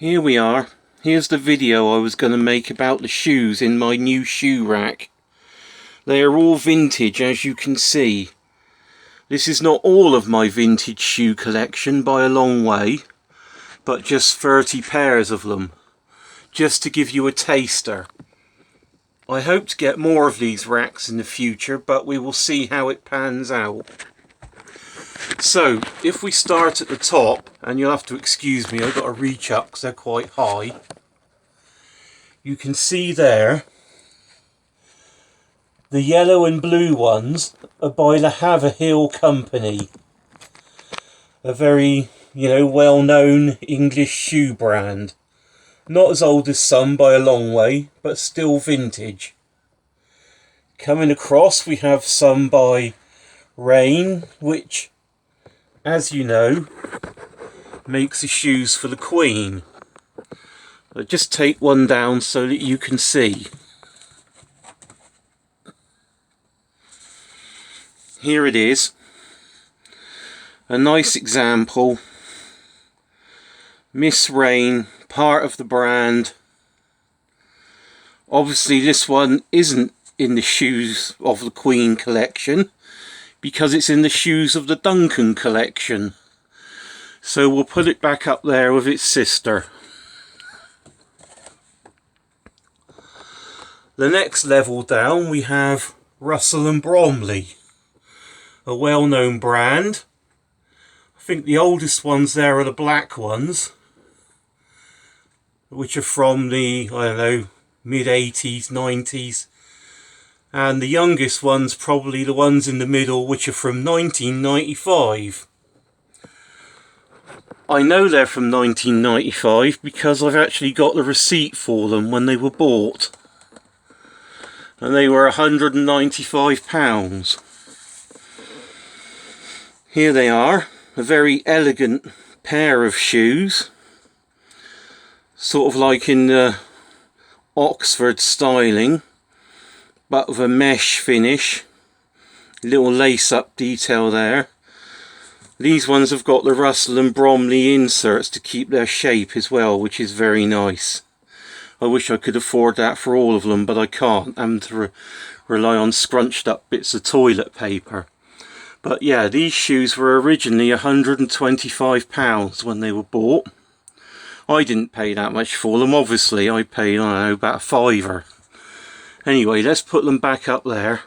Here we are. Here's the video I was going to make about the shoes in my new shoe rack. They are all vintage, as you can see. This is not all of my vintage shoe collection by a long way, but just 30 pairs of them, just to give you a taster. I hope to get more of these racks in the future, but we will see how it pans out. So, if we start at the top, and you'll have to excuse me, I've got to reach up because they're quite high. You can see there, the yellow and blue ones are by the Haverhill Company. A very, well-known English shoe brand. Not as old as some by a long way, but still vintage. Coming across, we have some by Rain, which, as you know, makes the shoes for the Queen. I'll just take one down so that you can see. Here it is. A nice example. Miss Rain, part of the brand. Obviously this one isn't in the shoes of the Queen collection, because it's in the shoes of the Duncan collection. So we'll put it back up there with its sister. The next level down we have Russell and Bromley, a well-known brand. I think the oldest ones there are the black ones, which are from the, mid-80s, 90s. And the youngest ones, probably the ones in the middle, which are from 1995. I know they're from 1995 because I've actually got the receipt for them when they were bought. And they were £195. Here they are, a very elegant pair of shoes. Sort of like in the Oxford styling, but with a mesh finish, little lace up detail there. These ones have got the Russell and Bromley inserts to keep their shape as well, which is very nice. I wish I could afford that for all of them, but I can't. I'm to rely on scrunched up bits of toilet paper. But yeah, these shoes were originally £125 when they were bought. I didn't pay that much for them, obviously. I paid, about a £5. Anyway, let's put them back up there.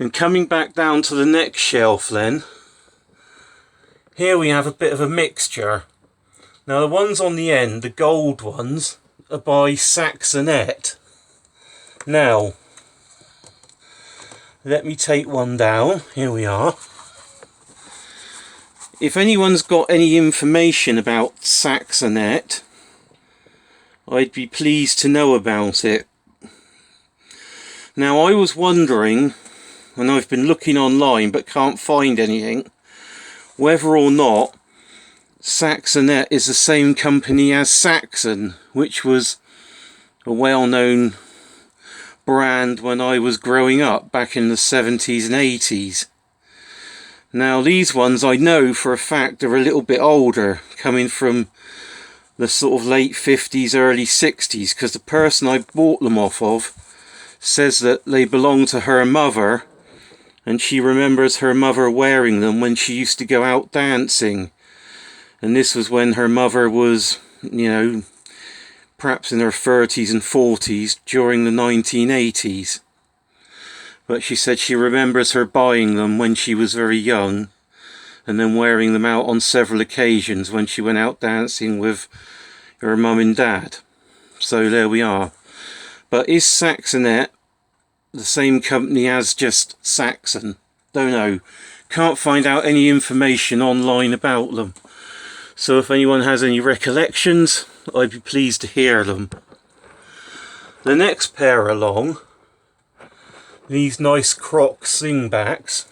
And coming back down to the next shelf then, here we have a bit of a mixture. Now the ones on the end, the gold ones, are by Saxonet. Now, let me take one down. Here we are. If anyone's got any information about Saxonet, I'd be pleased to know about it. Now I was wondering, and I've been looking online but can't find anything, whether or not Saxonet is the same company as Saxon, which was a well-known brand when I was growing up back in the 70s and 80s. Now these ones I know for a fact are a little bit older, coming from the sort of late 50s, early 60s, because the person I bought them off of says that they belong to her mother, and she remembers her mother wearing them when she used to go out dancing. And this was when her mother was, perhaps in her 30s and 40s during the 1980s. But she said she remembers her buying them when she was very young, and then wearing them out on several occasions when she went out dancing with her mum and dad. So there we are. But is Saxonet the same company as just Saxon? Don't know. Can't find out any information online about them. So if anyone has any recollections, I'd be pleased to hear them. The next pair along, these nice Crocs Slingbacks.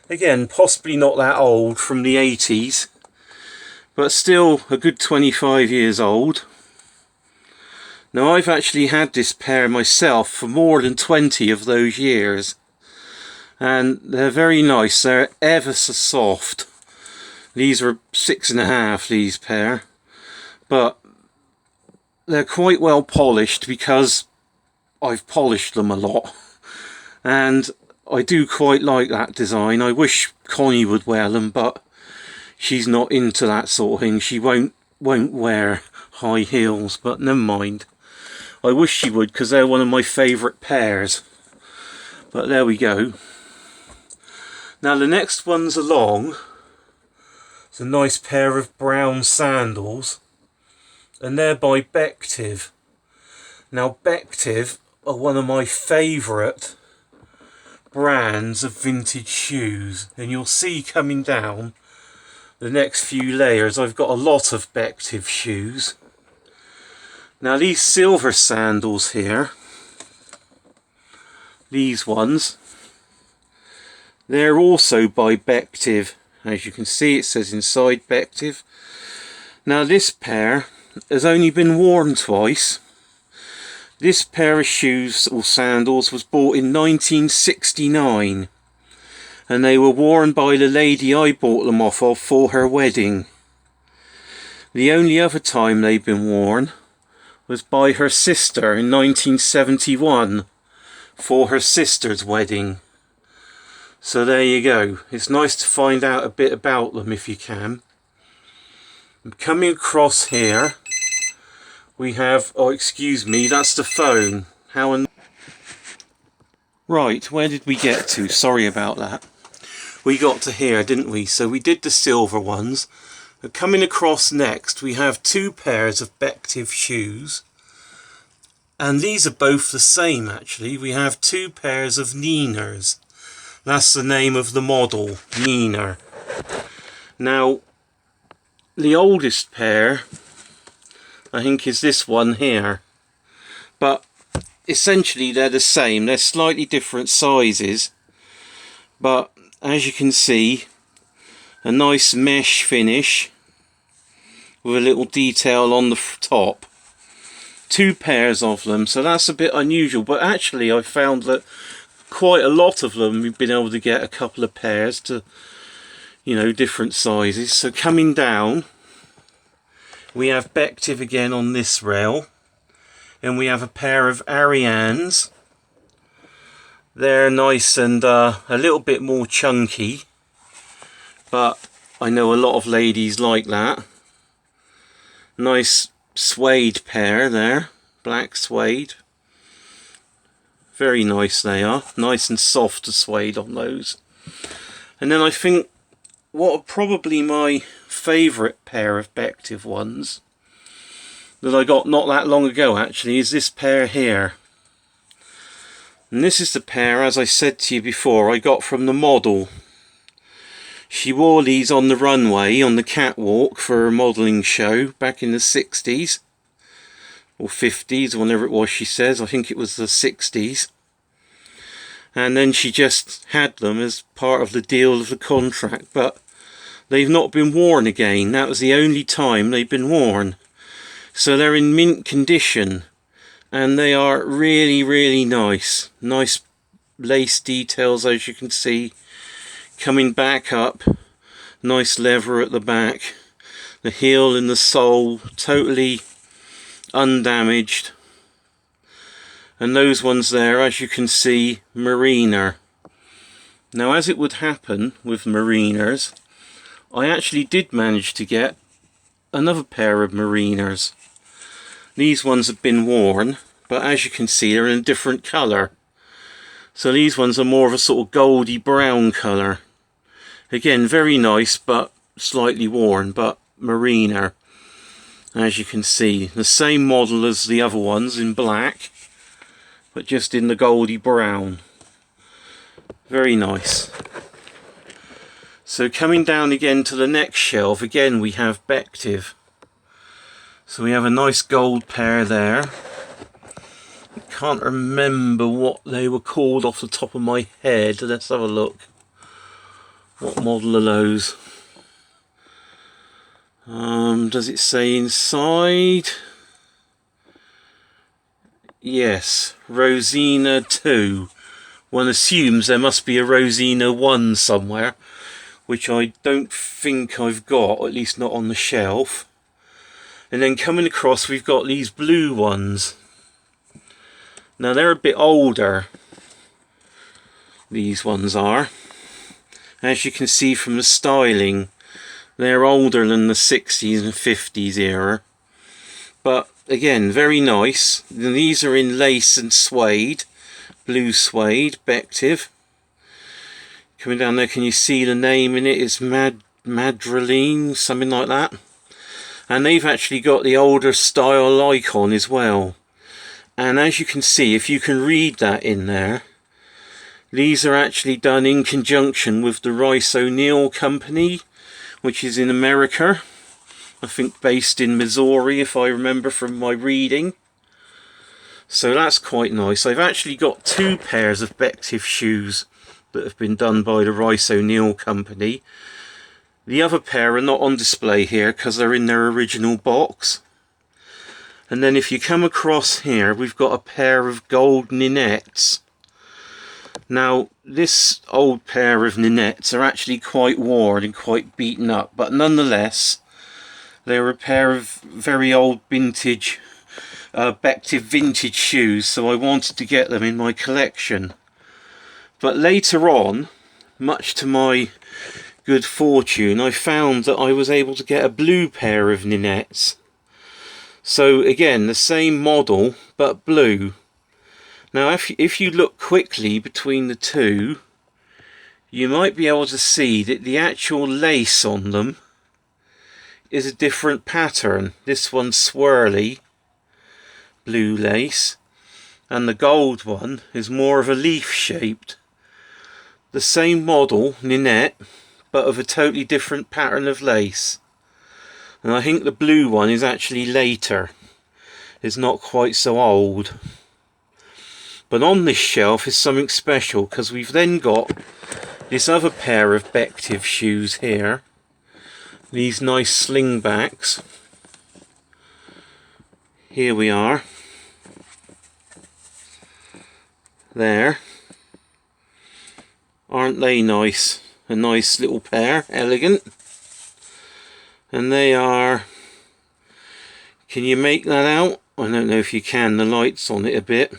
Again, possibly not that old, from the 80s, but still a good 25 years old. Now I've actually had this pair myself for more than 20 of those years, and they're very nice. They're ever so soft, These are 6.5, these pair, but they're quite well polished because I've polished them a lot, and I do quite like that design. I wish Connie would wear them, but she's not into that sort of thing. She won't wear high heels, but never mind. I wish she would, because they're one of my favourite pairs. But there we go. Now the next one's along. It's a nice pair of brown sandals, and they're by Bective. Now Bective are one of my favourite brands of vintage shoes, and you'll see coming down the next few layers I've got a lot of Bective shoes. Now these silver sandals here, these ones, they're also by Bective. As you can see, it says inside Bective. Now this pair has only been worn twice. This pair of shoes or sandals was bought in 1969, and they were worn by the lady I bought them off of for her wedding. The only other time they've been worn was by her sister in 1971 for her sister's wedding. So there you go. It's nice to find out a bit about them if you can. Coming across here we have, oh excuse me, that's the phone. Right, where did we get to? Sorry about that. We got to here, didn't we? So we did the silver ones. Coming across next we have two pairs of Bective shoes, and these are both the same actually. We have two pairs of Nieners. That's the name of the model, Niener. Now the oldest pair I think is this one here, but essentially they're the same. They're slightly different sizes, but as you can see, a nice mesh finish with a little detail on the top. Two pairs of them, so that's a bit unusual, but actually I found that quite a lot of them we've been able to get a couple of pairs to, you know, different sizes. So coming down we have Bective again on this rail, and we have a pair of Arianes. They're nice and a little bit more chunky, but I know a lot of ladies like that. Nice suede pair there, black suede. Very nice they are, nice and soft suede on those. And then I think what are probably my favourite pair of Bective ones that I got not that long ago actually is this pair here. And this is the pair, as I said to you before, I got from the model. She wore these on the runway, on the catwalk for a modelling show back in the 60s or 50s, whenever it was she says. I think it was the 60s. And then she just had them as part of the deal of the contract, but they've not been worn again. That was the only time they've been worn. So they're in mint condition, and they are really, really nice. Nice lace details, as you can see, coming back up. Nice leather at the back. The heel and the sole totally undamaged. And those ones there, as you can see, Mariner. Now, as it would happen with Mariners, I actually did manage to get another pair of Mariners. These ones have been worn, but as you can see, they're in a different colour. So these ones are more of a sort of goldy brown colour. Again, very nice, but slightly worn, but Mariner. As you can see, the same model as the other ones in black, but just in the goldy brown. Very nice. So coming down again to the next shelf, again we have Bective. So we have a nice gold pair there. I can't remember what they were called off the top of my head. Let's have a look. What model are those? Does it say inside? Yes, Rosina 2. One assumes there must be a Rosina 1 somewhere. which I don't think I've got, at least not on the shelf. And then coming across, we've got these blue ones. Now they're a bit older, these ones are. As you can see from the styling, they're older than the 60s and 50s era. But again, very nice. These are in lace and suede, blue suede, Bective. Coming down there, can you see the name in it? It's Madriline, something like that. And they've actually got the older style icon as well. And as you can see, if you can read that in there, these are actually done in conjunction with the Rice O'Neill Company, which is in America. I think based in Missouri, if I remember from my reading. So that's quite nice. I've actually got 2 pairs of Bective shoes that have been done by the Rice O'Neill Company. The other pair are not on display here because they're in their original box. And then if you come across here, we've got a pair of gold Ninettes. Now, this old pair of Ninettes are actually quite worn and quite beaten up, but nonetheless, they're a pair of very old vintage, Bective vintage shoes, so I wanted to get them in my collection. But later on, much to my good fortune, I found that I was able to get a blue pair of Ninettes. So again, the same model, but blue. Now if you look quickly between the two, you might be able to see that the actual lace on them is a different pattern. This one's swirly, blue lace, and the gold one is more of a leaf shaped. The same model, Ninette, but of a totally different pattern of lace. And I think the blue one is actually later. It's not quite so old. But on this shelf is something special, because we've then got this other pair of Bective shoes here. These nice slingbacks. Here we are. There. Aren't they nice? A nice little pair, elegant. And they are, can you make that out? I don't know if you can, the light's on it a bit.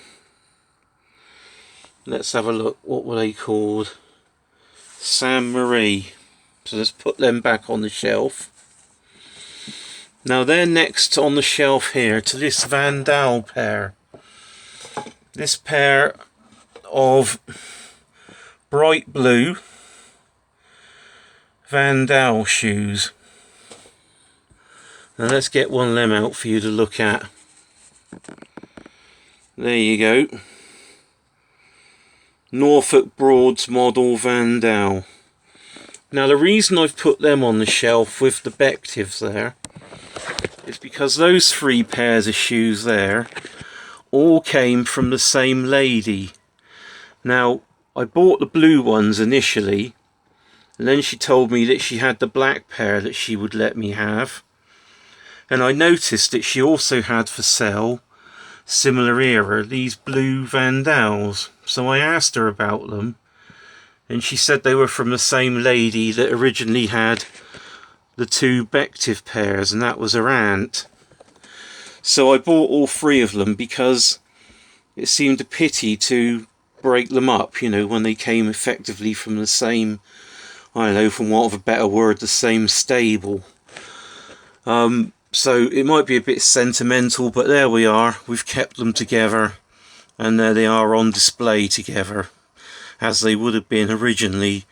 Let's have a look, what were they called? Saint Marie. So let's put them back on the shelf. Now they're next on the shelf here to this Vandal pair. This pair of bright blue Vandal shoes. Now let's get one of them out for you to look at. There you go. Norfolk Broads model Vandal. Now the reason I've put them on the shelf with the Bectives there is because those 3 pairs of shoes there all came from the same lady. Now I bought the blue ones initially, and then she told me that she had the black pair that she would let me have. And I noticed that she also had for sale, similar era, these blue Vandals. So I asked her about them, and she said they were from the same lady that originally had the 2 Bective pairs, and that was her aunt. So I bought all 3 of them because it seemed a pity to break them up, you know, when they came effectively from the same, I don't know, from want of a better word, the same stable. So it might be a bit sentimental, but there we are. We've kept them together, and there they are on display together, as they would have been originally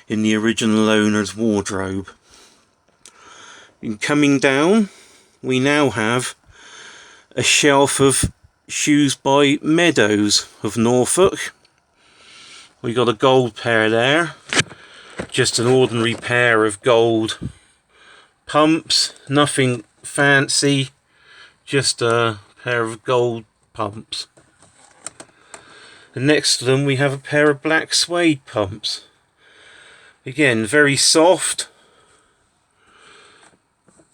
in the original owner's wardrobe. And coming down, we now have a shelf of shoes by Meadows of Norfolk. We got a gold pair there, just an ordinary pair of gold pumps, nothing fancy, just a pair of gold pumps. And next to them we have a pair of black suede pumps. Again, very soft,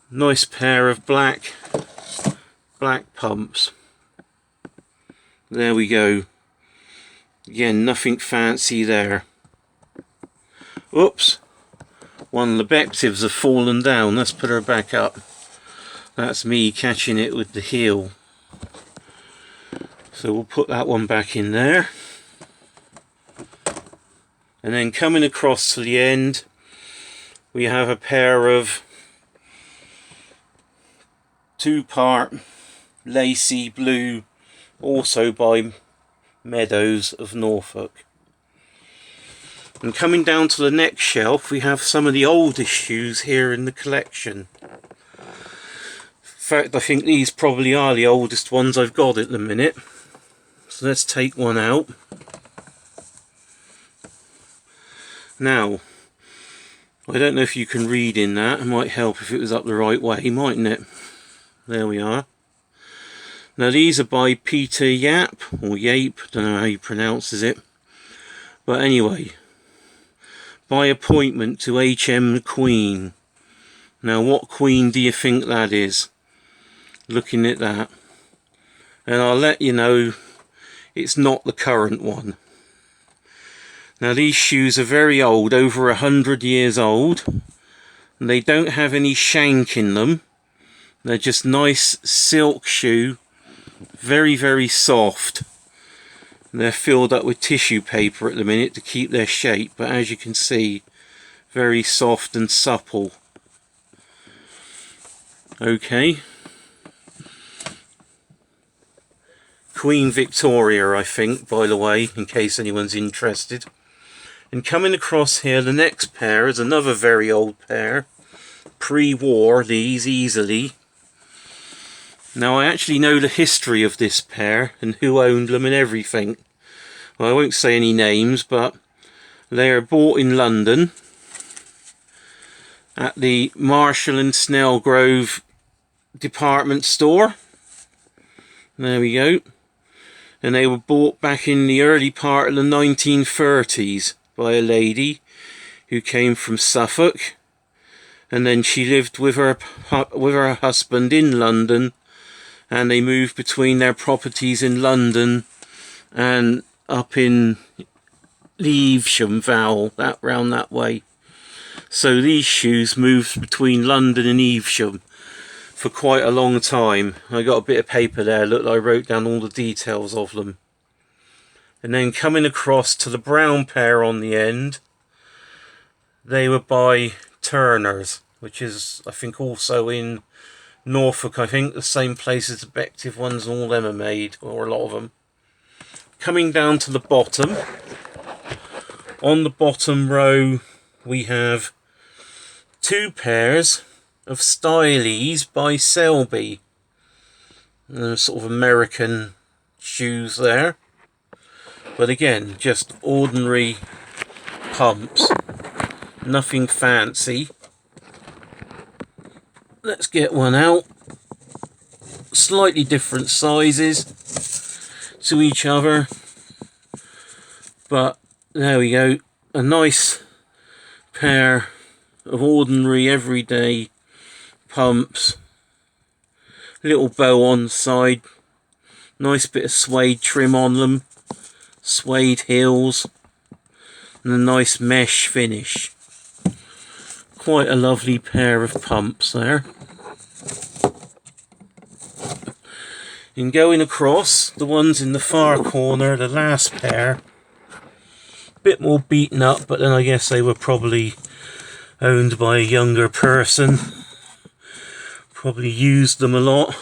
nice pair of black pumps. There we go. Again, nothing fancy there. Oops, One of the Bectives have fallen down. Let's put her back up. That's me catching it with the heel. So we'll put that one back in there. And then coming across to the end, we have a pair of 2-part lacy blue, also by Meadows of Norfolk. And coming down to the next shelf, we have some of the oldest shoes here in the collection. In fact, I think these probably are the oldest ones I've got at the minute. So let's take one out. Now, I don't know if you can read in that. It might help if it was up the right way, mightn't it? There we are. Now these are by Peter Yape, or Yape, don't know how he pronounces it. But anyway, by appointment to H.M. Queen. Now what Queen do you think that is? Looking at that. And I'll let you know, it's not the current one. Now these shoes are very old, over 100 years old. And they don't have any shank in them. They're just nice silk shoe. Very, very soft. And they're filled up with tissue paper at the minute to keep their shape. But as you can see, very soft and supple. Okay. Queen Victoria, I think, by the way, in case anyone's interested. And coming across here, the next pair is another very old pair. Pre-war, these easily. Now I actually know the history of this pair and who owned them and everything. Well, I won't say any names, but they are bought in London at the Marshall and Snellgrove department store. There we go. And they were bought back in the early part of the 1930s by a lady who came from Suffolk, and then she lived with her husband in London, and they moved between their properties in London and up in the Evesham Vale, that round that way. So these shoes moved between London and Evesham for quite a long time. I got a bit of paper there, look, I wrote down all the details of them. And then coming across to the brown pair on the end, they were by Turner's, which is, I think, also in Norfolk. I think the same place as the Bective ones, all them are made, or a lot of them. Coming down to the bottom, on the bottom row we have 2 pairs of Stylies by Selby. Sort of American shoes there. But again, just ordinary pumps. Nothing fancy. Let's get one out. Slightly different sizes to each other. But there we go. A nice pair of ordinary everyday pumps. Little bow on the side. Nice bit of suede trim on them. Suede heels. And a nice mesh finish. Quite a lovely pair of pumps there. And going across, the ones in the far corner, the last pair. Bit more beaten up, but then I guess they were probably owned by a younger person. Probably used them a lot.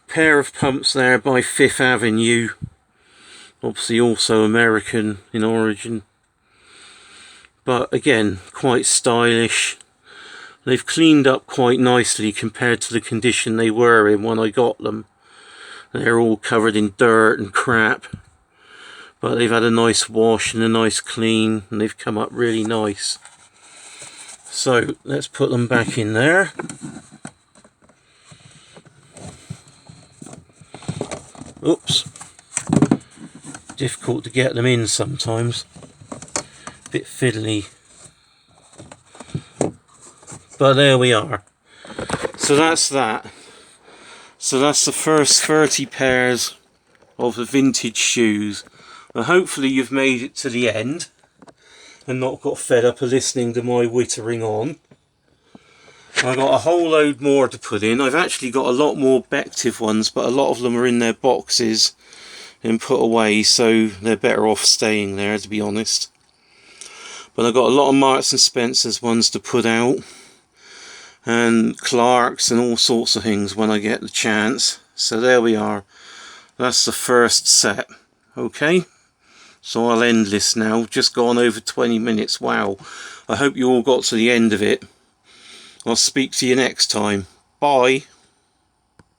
Pair of pumps there by Fifth Avenue. Obviously also American in origin. But again, quite stylish. They've cleaned up quite nicely compared to the condition they were in when I got them. They're all covered in dirt and crap. But they've had a nice wash and a nice clean, and they've come up really nice. So let's put them back in there. Oops. Difficult to get them in sometimes. Bit fiddly. But there we are. So that's that. So that's the first 30 pairs of the vintage shoes. Well, hopefully you've made it to the end. and not got fed up of listening to my whittering on. I got a whole load more to put in. I've actually got a lot more Bective ones, but a lot of them are in their boxes and put away, so they're better off staying there, to be honest. But I've got a lot of Marks and Spencer's ones to put out, and Clark's and all sorts of things when I get the chance. So there we are. That's the first set. Okay, so I'll end this now. Just gone over 20 minutes. Wow. I hope you all got to the end of it. I'll speak to you next time. Bye.